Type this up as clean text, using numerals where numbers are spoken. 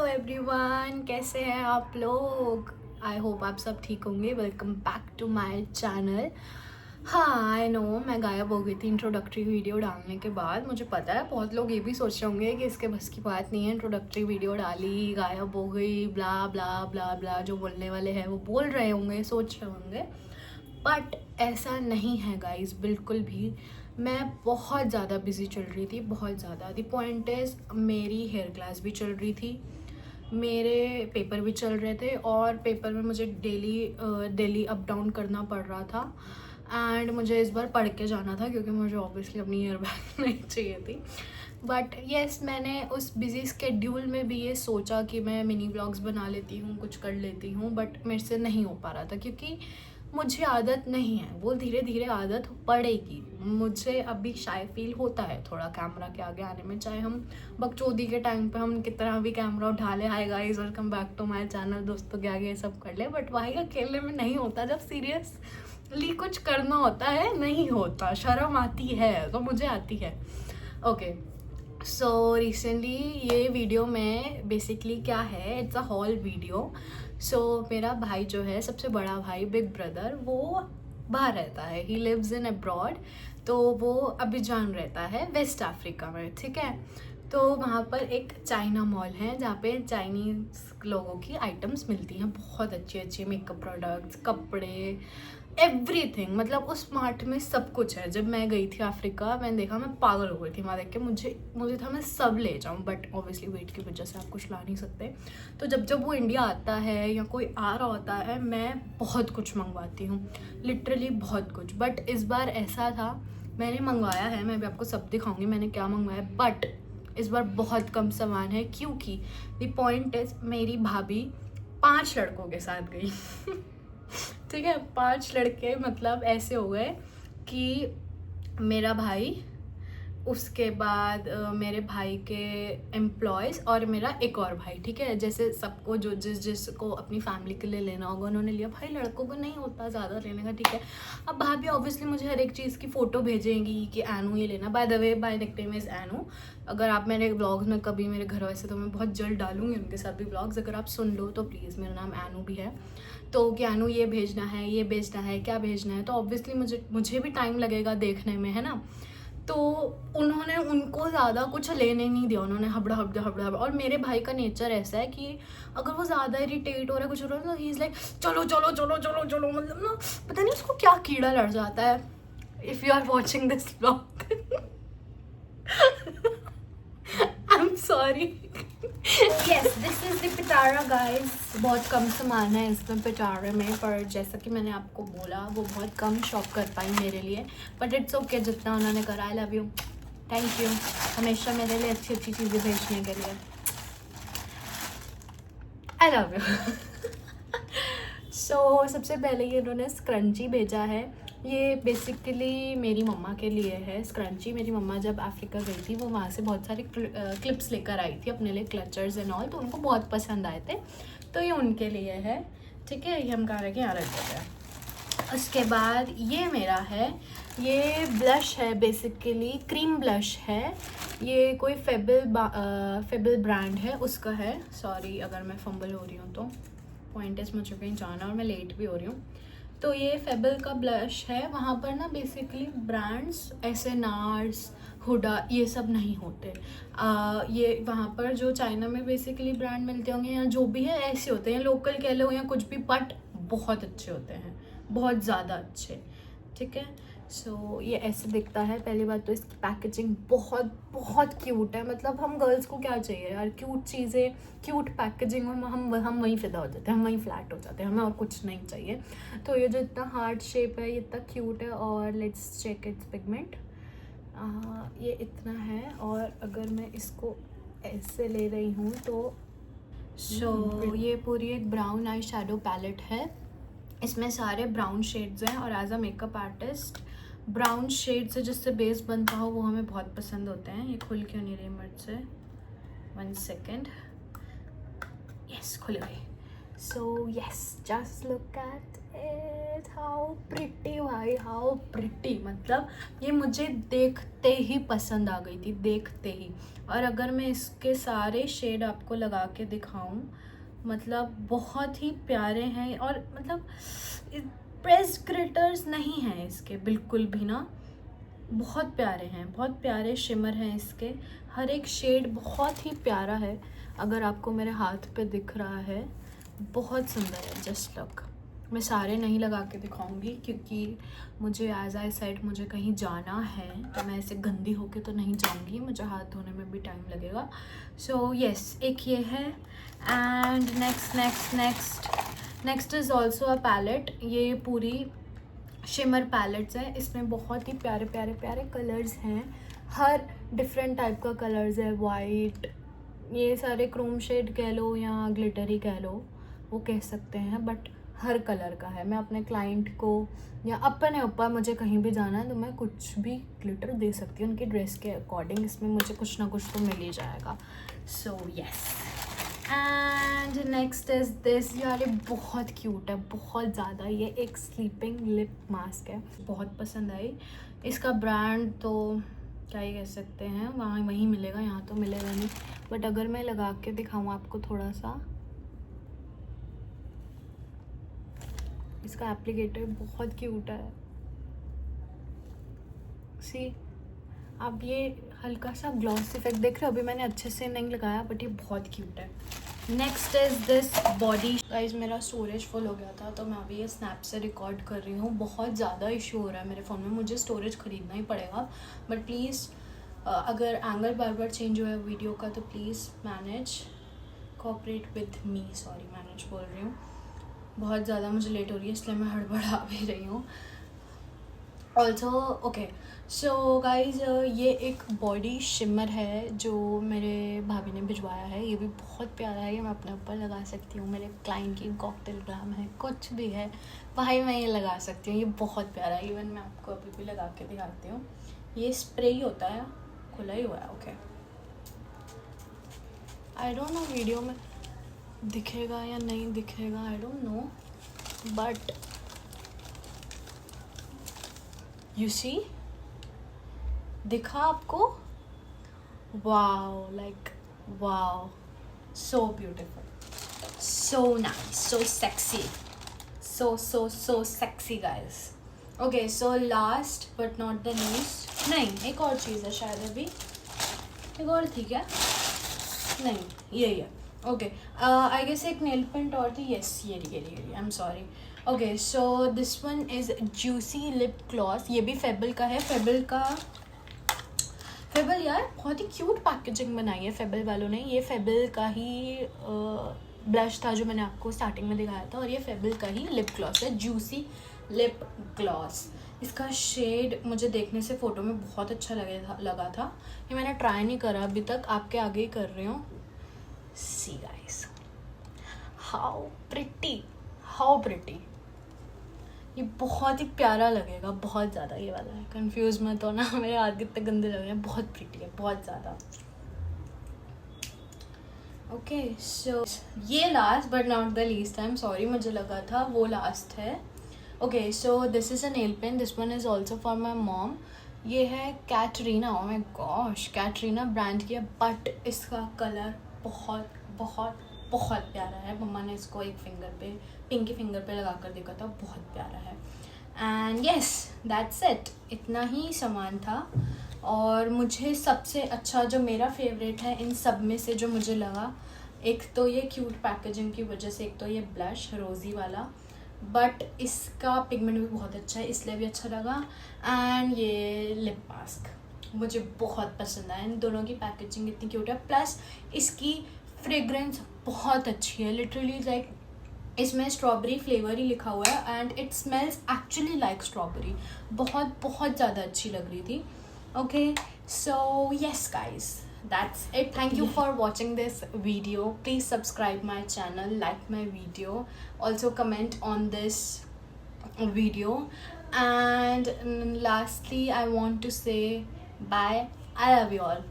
Everyone, कैसे हैं आप लोग। आई होप आप सब ठीक होंगे। Welcome back to my channel. हाँ, आई नो मैं गायब हो गई थी इंट्रोडक्टरी वीडियो डालने के बाद। मुझे पता है बहुत लोग ये भी सोच रहे होंगे कि इसके बस की बात नहीं है, इंट्रोडक्टरी वीडियो डाली गायब हो गई, ब्ला ब्ला ब्ला ब्ला, जो बोलने वाले हैं वो बोल रहे होंगे, सोच रहे होंगे। बट ऐसा नहीं है गाइस, बिल्कुल भी। मैं बहुत ज़्यादा बिजी चल रही थी, बहुत ज़्यादा। द पॉइंट इज़ मेरी हेयर क्लास भी चल रही थी, मेरे पेपर भी चल रहे थे, और पेपर में मुझे डेली अप डाउन करना पड़ रहा था। एंड मुझे इस बार पढ़ के जाना था क्योंकि मुझे ऑब्वियसली अपनी ईयर बैग नहीं चाहिए थी। बट येस, मैंने उस बिज़ी स्केड्यूल में भी ये सोचा कि मैं मिनी ब्लॉग्स बना लेती हूँ, कुछ कर लेती हूँ, बट मेरे से नहीं हो पा रहा था क्योंकि मुझे आदत नहीं है। वो धीरे धीरे आदत पड़ेगी। मुझे अभी शाय फील होता है थोड़ा कैमरा के आगे आने में, चाहे हम बकचोदी के टाइम पे हम कितना भी कैमरा उठा ले, hi guys welcome back to my channel, दोस्तों के आगे ये सब कर ले, बट भाई अकेले में नहीं होता। जब सीरियसली कुछ करना होता है नहीं होता, शर्म आती है, तो मुझे आती है। ओके, सो रिसेंटली ये वीडियो में बेसिकली क्या है, इट्स अ हॉल वीडियो। सो मेरा भाई जो है, सबसे बड़ा भाई, बिग ब्रदर, वो बाहर रहता है, ही लिव्स इन अब्रॉड। तो वो अबिजान रहता है वेस्ट अफ्रीका में, ठीक है। तो वहाँ पर एक चाइना मॉल है जहाँ पे चाइनीज़ लोगों की आइटम्स मिलती हैं, बहुत अच्छी अच्छी मेकअप प्रोडक्ट्स, कपड़े, एवरीथिंग। मतलब उस मार्ट में सब कुछ है। जब मैं गई थी अफ्रीका, मैंने देखा, मैं पागल हो गई थी वहाँ देख के। मुझे था मैं सब ले जाऊँ, बट ऑब्वियसली वेट की वजह से आप कुछ ला नहीं सकते। तो जब वो इंडिया आता है या कोई आ रहा होता है, मैं बहुत कुछ मंगवाती हूँ, लिटरली बहुत कुछ। बट इस बार ऐसा था, मैंने मंगवाया है, मैं भी आपको सब दिखाऊंगी मैंने क्या मंगवाया, बट इस बार बहुत कम सामान है क्योंकि द पॉइंट इज मेरी भाभी 5 लड़कों के साथ गई ठीक है, 5 लड़के, मतलब ऐसे हो गए कि मेरा भाई, उसके बाद मेरे भाई के एम्प्लॉयज़ और मेरा एक और भाई, ठीक है। जैसे सबको जो जिसको अपनी फैमिली के लिए लेना होगा उन्होंने लिया। भाई लड़कों को नहीं होता ज़्यादा लेने का, ठीक है। अब भाभी ऑब्वियसली मुझे हर एक चीज़ की फ़ोटो भेजेंगी कि एनू ये लेना। By the way, by nickname is एनू। अगर आप मेरे ब्लॉग्स में कभी, मेरे घर वैसे तो मैं बहुत जल्द डालूंगी उनके साथ भी ब्लॉग्स, अगर आप सुन लो तो प्लीज़, मेरा नाम एनू भी है। तो कि एनू ये भेजना है, ये भेजना है, क्या भेजना है, तो ऑब्वियसली मुझे भी टाइम लगेगा देखने में, है ना। तो उन्होंने उनको ज़्यादा कुछ लेने नहीं दिया, उन्होंने हबड़ा हबड़ा हबड़ा हबड़ा। और मेरे भाई का नेचर ऐसा है कि अगर वो ज़्यादा इरिटेट हो रहा है, कुछ हो रहा है, तो ही इज़ लाइक चलो चलो चलो चलो चलो, मतलब ना पता नहीं उसको क्या कीड़ा लड़ जाता है। If you are watching this vlog I am sorry. Yes, this is the पिटारा गाइस। बहुत कम सामान है इसमें पिटारे में, पर जैसा कि मैंने आपको बोला वो बहुत कम शॉप कर पाई मेरे लिए, बट इट्स ओके, जितना उन्होंने करा। I love you, thank you हमेशा मेरे लिए अच्छी अच्छी चीज़ें भेजने के लिए। I love you. सो सबसे पहले ये इन्होंने स्क्रंची भेजा है। ये बेसिकली मेरी मम्मा के लिए है स्क्रंची। मेरी मम्मा जब अफ्रीका गई थी, वो वहाँ से बहुत सारे क्लिप्स लेकर आई थी अपने लिए, क्लचर्स एंड ऑल, तो उनको बहुत पसंद आए थे, तो ये उनके लिए है, ठीक है। ये हम कहाँ रखें, यहाँ रख देते हैं। उसके बाद ये मेरा है, ये ब्लश है, बेसिकली क्रीम ब्लश है। ये कोई फेबल ब्रांड है, उसका है। सॉरी अगर मैं फंबल हो रही हूँ तो, पॉइंट इस मुझे कहीं जाना और मैं लेट भी हो रही हूँ। तो ये फेबल का ब्लश है। वहाँ पर ना बेसिकली ब्रांड्स ऐसे नार्स, हुडा, ये सब नहीं होते। ये वहाँ पर जो चाइना में बेसिकली ब्रांड मिलते होंगे या जो भी है, ऐसे होते हैं, लोकल कह लो या कुछ भी, बट बहुत अच्छे होते हैं, बहुत ज़्यादा अच्छे, ठीक है। सो ये ऐसे दिखता है। पहली बात तो इसकी पैकेजिंग बहुत बहुत क्यूट है। मतलब हम गर्ल्स को क्या चाहिए यार, क्यूट चीज़ें, क्यूट पैकेजिंग, और हम वहीं फिदा हो जाते हैं, हम वहीं फ्लैट हो जाते हैं, हमें और कुछ नहीं चाहिए। तो ये जो इतना हार्ट शेप है, ये इतना क्यूट है। और लेट्स चेक इट्स पिगमेंट, ये इतना है। और अगर मैं इसको ऐसे ले रही हूँ तो ये पूरी एक ब्राउन आई शेडो पैलेट है। इसमें सारे ब्राउन शेड्स हैं, और as a makeup artist brown shade से जिससे बेस बनता हो वो हमें बहुत पसंद होते हैं। ये खुल क्यों नहीं रही मर्ज से, 1 सेकेंड, यस खुल गई। So yes, just look at it, how pretty भाई, हाउ प्रिटी। मतलब ये मुझे देखते ही पसंद आ गई थी, देखते ही। और अगर मैं इसके सारे शेड आपको लगा के दिखाऊं, मतलब बहुत ही प्यारे हैं। और मतलब प्रेस ग्लिटर्स नहीं हैं इसके बिल्कुल भी ना, बहुत प्यारे हैं, बहुत प्यारे शिमर हैं इसके। हर एक शेड बहुत ही प्यारा है। अगर आपको मेरे हाथ पे दिख रहा है, बहुत सुंदर है। Just look. मैं सारे नहीं लगा के दिखाऊंगी क्योंकि मुझे एज आई सेड मुझे कहीं जाना है, तो मैं ऐसे गंदी होके तो नहीं जाऊंगी, मुझे हाथ धोने में भी टाइम लगेगा। सो यस, एक ये है। And next is also a palette. ये पूरी शिमर पैलेट्स है, इसमें बहुत ही प्यारे प्यारे प्यारे कलर्स हैं। हर डिफरेंट टाइप का कलर्स है, वाइट, ये सारे क्रोम शेड कह लो या ग्लिटरी कह लो, वो कह सकते हैं, बट हर कलर का है। मैं अपने क्लाइंट को या अपने ऊपर मुझे कहीं भी जाना है तो मैं कुछ भी ग्लिटर दे सकती हूँ उनकी ड्रेस के अकॉर्डिंग। इसमें मुझे कुछ ना कुछ तो मिल ही जाएगा। So yes. And next is this. यार ये बहुत क्यूट है, बहुत ज़्यादा। ये एक स्लीपिंग लिप मास्क है, बहुत पसंद आई। इसका ब्रांड तो क्या ही कह सकते हैं, वहाँ वहीं मिलेगा, यहाँ तो मिलेगा नहीं। बट अगर मैं लगा के दिखाऊँ आपको थोड़ा सा, इसका एप्लीकेटर बहुत क्यूट है। सी, आप ये हल्का सा ग्लॉस इफेक्ट देख रहे हो, अभी मैंने अच्छे से नहीं लगाया बट ये बहुत क्यूट है। Next is this body. Guys मेरा स्टोरेज फुल हो गया था तो मैं अभी ये स्नैप से रिकॉर्ड कर रही हूँ। बहुत ज़्यादा इशू हो रहा है मेरे फ़ोन में, मुझे स्टोरेज ख़रीदना ही पड़ेगा। बट प्लीज़ अगर एंगल बार बार चेंज हुआ है वीडियो का तो please manage, cooperate with me. Sorry, manage बोल रही हूँ, बहुत ज़्यादा मुझे लेट हो रही है इसलिए मैं हड़बड़ा भी रही हूँ। ऑल्सो ओके, सो गाइज ये एक बॉडी शिमर है जो मेरे भाभी ने भिजवाया है। ये भी बहुत प्यारा है, ये मैं अपने ऊपर लगा सकती हूँ। मेरे क्लाइंट की कॉकटेल ग्लाम है, कुछ भी है भाई मैं ये लगा सकती हूँ। ये बहुत प्यारा है, इवन मैं आपको अभी भी लगा के दिखाती हूँ। ये स्प्रे ही होता है, खुला ही हुआ है। Okay, I don't know video में दिखेगा या नहीं दिखेगा, I don't know, but you see, दिखा आपको? Wow, like wow, so beautiful, so nice, so sexy, so sexy guys. Okay, so last but not the least, नहीं एक और चीज़ है शायद, अभी एक और थी क्या? नहीं, यही है। ओके, आई गेस एक नेल पेंट और थी। यस, ये रही, आई am sorry. Okay, so this one is juicy lip gloss. ये भी फेबल का है। फेबल यार बहुत ही क्यूट पैकेजिंग बनाई है फेबल वालों ने। ये फेबल का ही ब्लश था जो मैंने आपको स्टार्टिंग में दिखाया था, और ये फेबल का ही लिप ग्लॉस है, जूसी लिप ग्लॉस। इसका शेड मुझे देखने से फ़ोटो में बहुत अच्छा लगा था। ये मैंने ट्राई नहीं करा अभी तक, आपके आगे ही कर रही हूँ। See guys, how pretty, how pretty. ये बहुत ही प्यारा लगेगा, बहुत ज़्यादा। ये वाला है, कंफ्यूज मत होना, मेरे हाथ कितने गंदे लग रहे हैं, बहुत प्रिटी है, बहुत ज़्यादा। ओके, सो ये last but not the least, I am sorry, मुझे लगा था वो लास्ट है। Okay, so this is a nail pen, this one is also for my mom. ये है Katrina, oh my gosh, Katrina brand की है, बट इसका कलर बहुत बहुत बहुत प्यारा है। मम्मा ने इसको एक फिंगर पे, पिंकी फिंगर पे लगा कर देखा था, बहुत प्यारा है। एंड येस, दैट्स इट, इतना ही सामान था। और मुझे सबसे अच्छा जो मेरा फेवरेट है इन सब में से जो मुझे लगा, एक तो ये क्यूट पैकेजिंग की वजह से, एक तो ये ब्लश रोज़ी वाला, बट इसका पिगमेंट भी बहुत अच्छा है इसलिए भी अच्छा लगा। एंड ये लिप मास्क मुझे बहुत पसंद आया। इन दोनों की पैकेजिंग इतनी क्यूट है, प्लस इसकी फ्रेग्रेंस बहुत अच्छी है। लिटरली लाइक इसमें स्ट्रॉबेरी फ्लेवर ही लिखा हुआ है and it smells actually like strawberry. बहुत बहुत ज़्यादा अच्छी लग रही थी। Okay, so yes guys, that's it. Thank you for watching this video. Please subscribe my channel, like my video, also comment on this video, and lastly I want to say bye. I love you all.